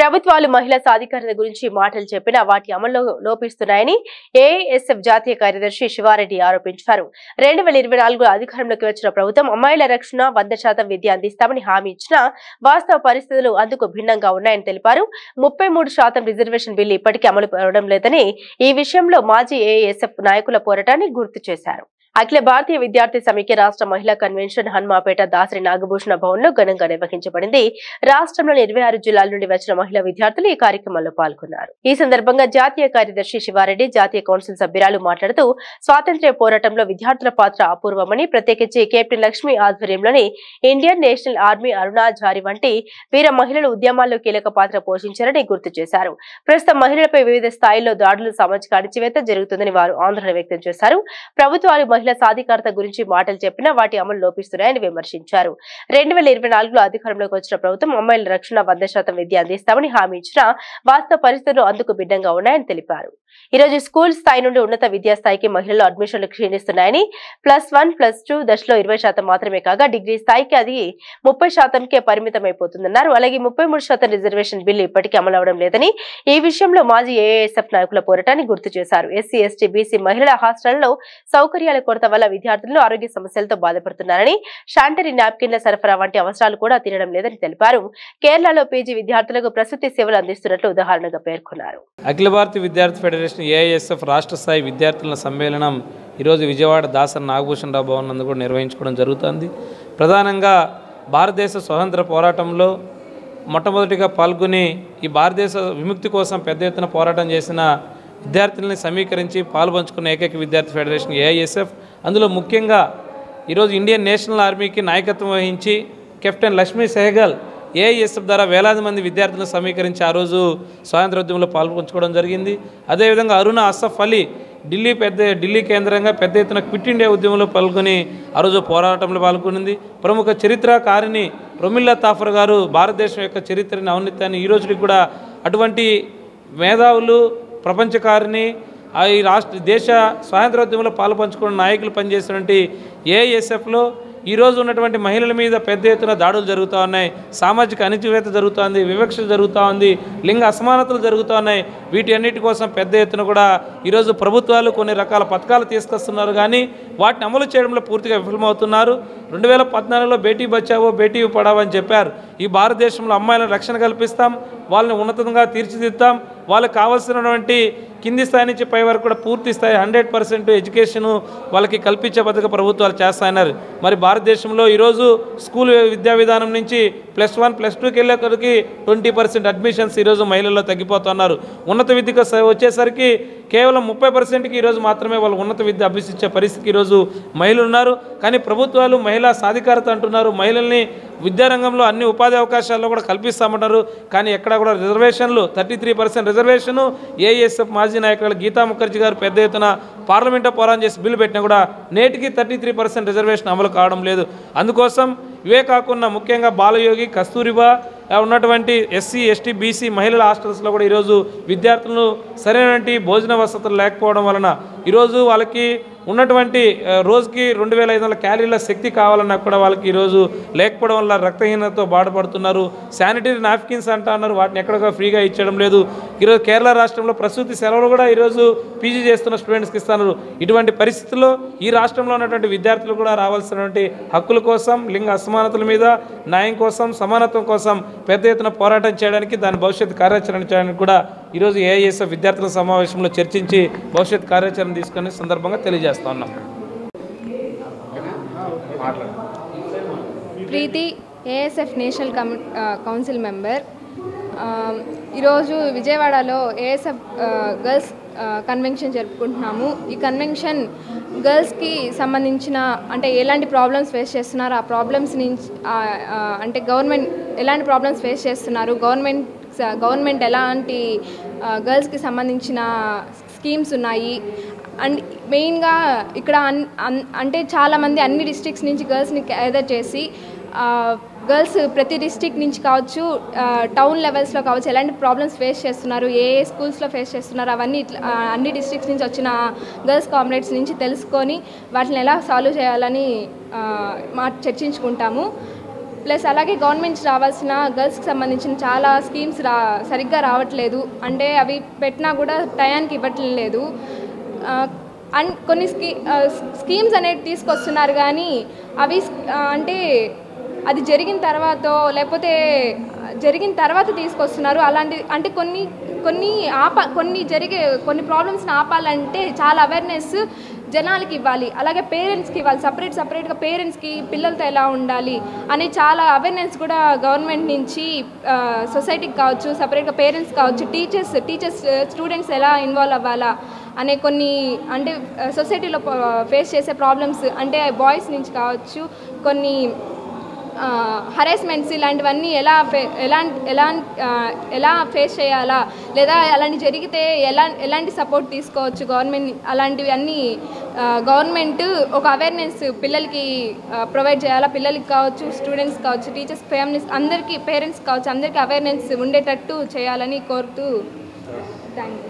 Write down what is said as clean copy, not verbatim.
ప్రభుత్వాలు మహిళా సాధికారత గురించి మాటలు చెప్పినా వాటి అమల్లో లోపిస్తున్నాయని ఏఐఎస్ఎఫ్ జాతీయ కార్యదర్శి శివారెడ్డి ఆరోపించారు. 2024 అధికారంలోకి వచ్చిన ప్రభుత్వం అమ్మాయిల రక్షణ 100% విద్య అందిస్తామని హామీ ఇచ్చినా వాస్తవ పరిస్థితులు అందుకు భిన్నంగా ఉన్నాయని తెలిపారు. 33% రిజర్వేషన్ బిల్లు ఇప్పటికీ అమలు అవడం లేదని ఈ విషయంలో మాజీ ఏఐఎస్ఎఫ్ నాయకుల పోరాటాన్ని గుర్తు చేశారు. అఖిల భారతీయ విద్యార్థి సమైక్య రాష్ట్ర మహిళా కన్వెన్షన్ హన్మాపేట దాసరి నాగభూషణ భవన్ లో ఘనంగా నిర్వహించబడింది. రాష్ట్రంలోని 26 జిల్లాల నుండి వచ్చిన మహిళా విద్యార్థులు ఈ కార్యక్రమంలో పాల్గొన్నారు. ఈ సందర్భంగా జాతీయ కార్యదర్శి శివారెడ్డి, జాతీయ కౌన్సిల్ సభ్యురాలు మాట్లాడుతూ స్వాతంత్ర్య పోరాటంలో విద్యార్థుల పాత్ర అపూర్వమని, ప్రత్యేకించి కెప్టెన్ లక్ష్మి ఆధ్వర్యంలోని ఇండియన్ నేషనల్ ఆర్మీ, అరుణా జారీ వంటి వీర మహిళలు ఉద్యమాల్లో కీలక పాత్ర పోషించారని గుర్తు చేశారు. ప్రస్తుతం మహిళలపై వివిధ స్థాయిల్లో దాడులు, సామాజిక అణచివేత జరుగుతుందని వారు ఆందోళన వ్యక్తం చేశారు. ప్రభుత్వాలు మహిళా సాధికారత గురించి మాటలు చెప్పినా వాటి అమలు లోపిస్తున్నాయని విమర్శించారు. 2024 అధికారంలోకి వచ్చిన ప్రభుత్వం అమ్మాయిల రక్షణ 100% విద్య అందిస్తామని హామీ ఇచ్చినా వాస్తవ పరిస్థితులు అందుకు భిన్నంగా ఉన్నాయని తెలిపారు. ఈ రోజు స్కూల్ స్థాయి నుండి ఉన్నత విద్యా స్థాయికి మహిళలు అడ్మిషన్లు క్షీణిస్తున్నాయని, +1, +2 దశలో 20% మాత్రమే కాగా డిగ్రీ స్థాయికి అది 30%కే పరిమితమైపోతుందన్నారు. అలాగే 33% రిజర్వేషన్ బిల్లు ఇప్పటికీ అమలు అవడం లేదని ఈ విషయంలో మాజీ ఏఐఎస్ఎఫ్ నాయకుల పోరాటాన్ని గుర్తు చేశారు. ఎస్సీ, ఎస్టీ, బీసీ మహిళల హాస్టళ్లలో సౌకర్యాల కొరత వల్ల విద్యార్థులు ఆరోగ్య సమస్యలతో బాధపడుతున్నారని, శానిటరీ నాప్కిన్ల సరఫరా వంటి అవసరాలు కూడా తీరడం లేదని తెలిపారు. కేరళలో పీజీ విద్యార్థులకు ప్రసూతి సేవలు అందిస్తున్నట్లు ఉదాహరణగా పేర్కొన్నారు. అఖిల భారతీయ విద్యార్థి ఫెడరేషన్ ఏఐఎస్ఎఫ్ రాష్ట్ర స్థాయి విద్యార్థుల సమ్మేళనం ఈరోజు విజయవాడ దాసరి నాగభూషణ భవన్ నందు కూడా నిర్వహించుకోవడం జరుగుతుంది. ప్రధానంగా భారతదేశ స్వతంత్ర పోరాటంలో మొట్టమొదటిగా పాల్గొని ఈ భారతదేశ విముక్తి కోసం పెద్ద ఎత్తున పోరాటం చేసిన విద్యార్థుల్ని సమీకరించి పాల్పంచుకున్న ఏకైక విద్యార్థి ఫెడరేషన్ ఏఐఎస్ఎఫ్. అందులో ముఖ్యంగా ఈరోజు ఇండియన్ నేషనల్ ఆర్మీకి నాయకత్వం వహించి కెప్టెన్ లక్ష్మీ సెహగల్ ఏఐఎస్ఎఫ్ ద్వారా వేలాది మంది విద్యార్థులను సమీకరించి ఆ రోజు స్వాతంత్రోద్యమంలో పాల్పంచుకోవడం జరిగింది. అదేవిధంగా అరుణ అసఫ్ అలీ ఢిల్లీ కేంద్రంగా పెద్ద ఎత్తున క్విట్ ఇండియా ఉద్యమంలో పాల్గొని ఆ రోజు పోరాటంలో పాల్గొనింది. ప్రముఖ చరిత్రకారిణి ప్రమిల్లా తాఫర్ గారు భారతదేశం యొక్క చరిత్రని, ఔన్నత్యాన్ని ఈ రోజుకి కూడా అటువంటి మేధావులు, ప్రపంచకారిని, ఈ దేశ స్వాతంత్రోద్యమంలో పాల్పంచుకున్న నాయకులు పనిచేసినటువంటి ఏఐఎస్ఎఫ్లో ఈరోజు ఉన్నటువంటి మహిళల మీద పెద్ద ఎత్తున దాడులు జరుగుతూ ఉన్నాయి, సామాజిక అణచివేత జరుగుతోంది, వివక్ష జరుగుతూ ఉంది, లింగ అసమానతలు జరుగుతూ ఉన్నాయి. వీటి అన్నిటి కోసం పెద్ద ఎత్తున కూడా ఈరోజు ప్రభుత్వాలు కొన్ని రకాల పథకాలు తీసుకొస్తున్నారు, కానీ వాటిని అమలు చేయడంలో పూర్తిగా విఫలమవుతున్నారు. 2014లో బేటీ బచావో బేటీ పడావో అని చెప్పారు. ఈ భారతదేశంలో అమ్మాయిలను రక్షణ కల్పిస్తాం, వాళ్ళని ఉన్నతంగా తీర్చిదిద్దాం, వాళ్ళకి కావాల్సినటువంటి కింది స్థాయి నుంచి పై వరకు కూడా పూర్తి స్థాయి 100% ఎడ్యుకేషను వాళ్ళకి కల్పించే పథక ప్రభుత్వాలు చేస్తాయన్నారు. మరి భారతదేశంలో ఈరోజు స్కూల్ విద్యా విధానం నుంచి +1, +2కి వెళ్ళేసరికి 20% అడ్మిషన్స్ ఈరోజు మహిళల్లో తగ్గిపోతున్నారు. ఉన్నత విద్యకు వచ్చేసరికి కేవలం 30%కి ఈరోజు మాత్రమే వాళ్ళు ఉన్నత విద్య అభ్యసించే పరిస్థితికి ఈరోజు మహిళలు ఉన్నారు. కానీ ప్రభుత్వాలు మహిళా సాధికారత అంటున్నారు, మహిళల్ని విద్యారంగంలో అన్ని ఉపాధి అవకాశాల్లో కూడా కల్పిస్తామంటారు. కానీ ఎక్కడ కూడా రిజర్వేషన్లు 33% రిజర్వేషను ఏఐఎస్ఎఫ్ మాజీ నాయకులు గీతా ముఖర్జీ గారు పెద్ద ఎత్తున పార్లమెంట్లో పోరాటం చేసి బిల్లు పెట్టినా కూడా నేటికి 33% రిజర్వేషన్ అమలు కావడం లేదు. అందుకోసం ఇవే కాకుండా ముఖ్యంగా బాలయోగి, కస్తూరిబా ఉన్నటువంటి ఎస్సీ, ఎస్టీ, బీసీ మహిళల హాస్టల్స్లో కూడా ఈరోజు విద్యార్థులను సరైనటువంటి భోజన వసతులు లేకపోవడం వలన ఈరోజు వాళ్ళకి ఉన్నటువంటి రోజుకి 2500 క్యాలరీల శక్తి కావాలన్నా కూడా వాళ్ళకి ఈరోజు లేకపోవడం వల్ల రక్తహీనతతో బాధపడుతున్నారు. శానిటరీ నాప్కిన్స్ అంటున్నారు, వాటిని ఎక్కడో ఫ్రీగా ఇచ్చడం లేదు. ఈరోజు కేరళ రాష్ట్రంలో ప్రసూతి సెలవులు కూడా ఈరోజు పీజీ చేస్తున్న స్టూడెంట్స్కి ఇస్తున్నారు. ఇటువంటి పరిస్థితుల్లో ఈ రాష్ట్రంలో ఉన్నటువంటి విద్యార్థులు కూడా రావాల్సినటువంటి హక్కుల కోసం, లింగ అసమానతల మీద న్యాయం కోసం, సమానత్వం కోసం పెద్ద ఎత్తున పోరాటం చేయడానికి, దాని భవిష్యత్ కార్యాచరణ చేయడానికి కూడా ఈరోజు ఏఐఎస్ఎఫ్ విద్యార్థుల సమావేశంలో చర్చించి భవిష్యత్ కార్యాచరణ తీసుకునే సందర్భంగా తెలియజేస్తా ఉన్నాం. ప్రీతి, ఏఎస్ఎఫ్ నేషనల్ కౌన్సిల్ మెంబర్. ఈరోజు విజయవాడలో ఏఎస్ఎఫ్ గర్ల్స్ కన్వెన్షన్ జరుపుకుంటున్నాము. ఈ కన్వెన్షన్ గర్ల్స్కి సంబంధించిన అంటే ఎలాంటి ప్రాబ్లమ్స్ ఫేస్ చేస్తున్నారు, ఆ ప్రాబ్లమ్స్ నుంచి అంటే గవర్నమెంట్ ఎలాంటి ప్రాబ్లమ్స్ ఫేస్ చేస్తున్నారు, గవర్నమెంట్ ఎలాంటి గర్ల్స్కి సంబంధించిన స్కీమ్స్ ఉన్నాయి, అండ్ మెయిన్గా ఇక్కడ అంటే చాలామంది అన్ని డిస్ట్రిక్ట్స్ నుంచి గర్ల్స్ని గ్యాదర్ చేసి గర్ల్స్ ప్రతి డిస్ట్రిక్ట్ నుంచి కావచ్చు, టౌన్ లెవెల్స్లో కావచ్చు, ఎలాంటి ప్రాబ్లమ్స్ ఫేస్ చేస్తున్నారు, ఏ స్కూల్స్లో ఫేస్ చేస్తున్నారు, అవన్నీ అన్ని డిస్ట్రిక్ట్స్ నుంచి వచ్చిన గర్ల్స్ కామ్రేడ్స్ నుంచి తెలుసుకొని వాటిని ఎలా సాల్వ్ చేయాలని చర్చించుకుంటాము. ప్లస్ అలాగే గవర్నమెంట్ రావాల్సిన గర్ల్స్కి సంబంధించిన చాలా స్కీమ్స్ సరిగ్గా రావట్లేదు. అంటే అవి పెట్టినా కూడా టయానికి ఇవ్వట్లేదు. అండ్ కొన్ని స్కీమ్స్ అనేవి తీసుకొస్తున్నారు కానీ అవి అంటే అది జరిగిన తర్వాత తీసుకొస్తున్నారు. అలాంటి అంటే కొన్ని ప్రాబ్లమ్స్ని ఆపాలంటే చాలా అవేర్నెస్ జనాలకి ఇవ్వాలి, అలాగే పేరెంట్స్కి ఇవ్వాలి. సపరేట్గా పేరెంట్స్కి పిల్లలతో ఎలా ఉండాలి అని చాలా అవేర్నెస్ కూడా గవర్నమెంట్ నుంచి సొసైటీకి కావచ్చు, సపరేట్గా పేరెంట్స్ కావచ్చు, టీచర్స్ స్టూడెంట్స్ ఎలా ఇన్వాల్వ్ అవ్వాలా అనే కొన్ని అంటే సొసైటీలో ఫేస్ చేసే ప్రాబ్లమ్స్ అంటే బాయ్స్ నుంచి కావచ్చు, కొన్ని హరాస్మెంట్స్ ఇలాంటివన్నీ ఎలా ఫేస్ చేయాలా, లేదా అలాంటి జరిగితే ఎలాంటి సపోర్ట్ తీసుకోవచ్చు గవర్నమెంట్, అలాంటివి అన్నీ గవర్నమెంట్ ఒక అవేర్నెస్ పిల్లలకి ప్రొవైడ్ చేయాలా. పిల్లలకి కావచ్చు, స్టూడెంట్స్ కావచ్చు, టీచర్స్, ఫ్యామిలీస్ అందరికీ, పేరెంట్స్ కావచ్చు, అందరికీ అవేర్నెస్ ఉండేటట్టు చేయాలని కోరుతూ థ్యాంక్ యూ.